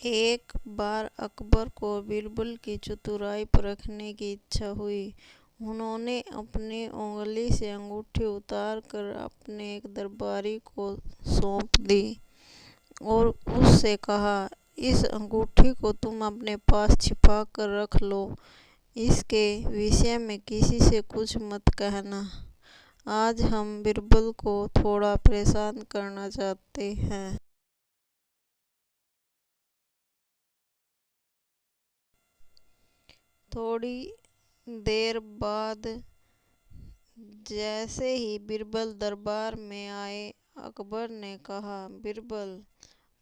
एक बार अकबर को बीरबल की चतुराई परखने की इच्छा हुई। उन्होंने अपनी उंगली से अंगूठी उतार कर अपने एक दरबारी को सौंप दी और उससे कहा, इस अंगूठी को तुम अपने पास छिपा कर रख लो। इसके विषय में किसी से कुछ मत कहना। आज हम बीरबल को थोड़ा परेशान करना चाहते हैं। थोड़ी देर बाद जैसे ही बीरबल दरबार में आए, अकबर ने कहा, बीरबल,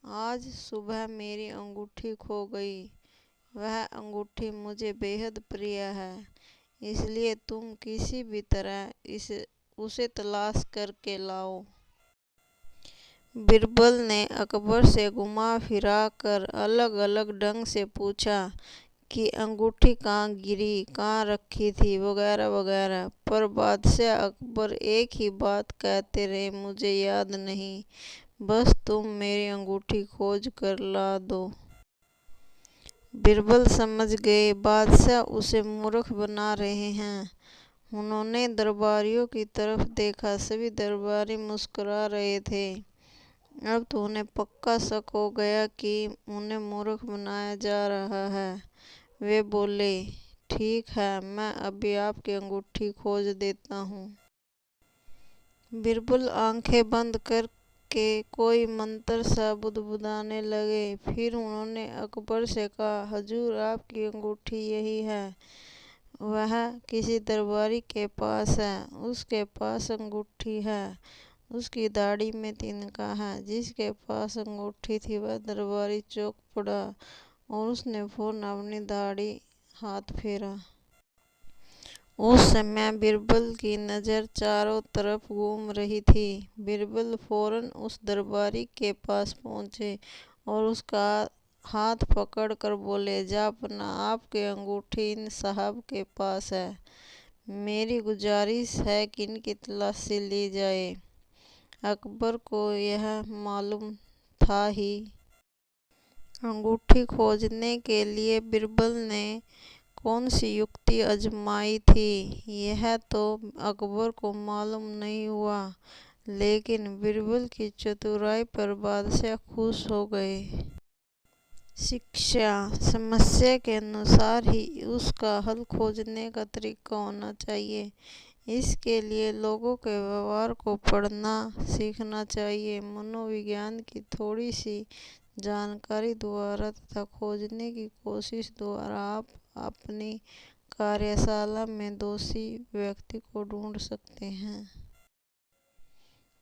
आज सुबह मेरी अंगूठी खो गई। वह अंगूठी मुझे बेहद प्रिय है, इसलिए तुम किसी भी तरह उसे तलाश करके लाओ। बीरबल ने अकबर से घुमा फिरा कर अलग अलग ढंग से पूछा कि अंगूठी कहाँ गिरी, कहाँ रखी थी, वगैरह वगैरह, पर बादशाह अकबर एक ही बात कहते रहे, मुझे याद नहीं, बस तुम मेरी अंगूठी खोज कर ला दो। बीरबल समझ गए बादशाह उसे मूर्ख बना रहे हैं। उन्होंने दरबारियों की तरफ देखा, सभी दरबारी मुस्कुरा रहे थे। अब तो उन्हें पक्का शक हो गया कि उन्हें मूर्ख बनाया जा रहा है। वे बोले, ठीक है, मैं अभी आपकी अंगूठी खोज देता हूँ। बीरबल आंखें बंद करके कोई मंत्र सा बुदबुदाने लगे। फिर उन्होंने अकबर से कहा, हजूर, आपकी अंगूठी यही है। वह किसी दरबारी के पास है, उसके पास अंगूठी है। उसकी दाढ़ी में तिनका है। जिसके पास अंगूठी थी वह दरबारी चौंक पड़ा और उसने फौरन अपनी दाढ़ी हाथ फेरा। उस समय बीरबल की नज़र चारों तरफ घूम रही थी। बीरबल फौरन उस दरबारी के पास पहुंचे और उसका हाथ पकड़ कर बोले, जापना, आपकी अंगूठी इन साहब के पास है। मेरी गुजारिश है कि इनकी तलाशी ली जाए। अकबर को यह मालूम था ही। अंगूठी खोजने के लिए बीरबल ने कौन सी युक्ति आजमाई थी, यह तो अकबर को मालूम नहीं हुआ, लेकिन बीरबल की चतुराई पर बादशाह खुश हो गए। शिक्षा: समस्या के अनुसार ही उसका हल खोजने का तरीका होना चाहिए। इसके लिए लोगों के व्यवहार को पढ़ना सीखना चाहिए। मनोविज्ञान की थोड़ी सी जानकारी द्वारा तथा खोजने की कोशिश द्वारा आप अपनी कार्यशाला में दोषी व्यक्ति को ढूंढ सकते हैं।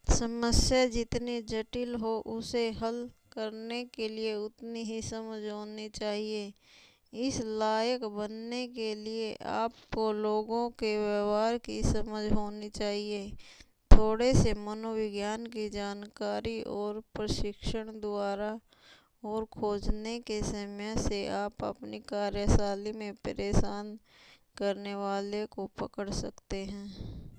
समस्या जितनी जटिल हो, उसे हल करने के लिए उतनी ही समझ होनी चाहिए। इस लायक बनने के लिए आपको लोगों के व्यवहार की समझ होनी चाहिए। थोड़े से मनोविज्ञान की जानकारी और प्रशिक्षण द्वारा और खोजने के समय से आप अपनी कार्यशैली में परेशान करने वाले को पकड़ सकते हैं।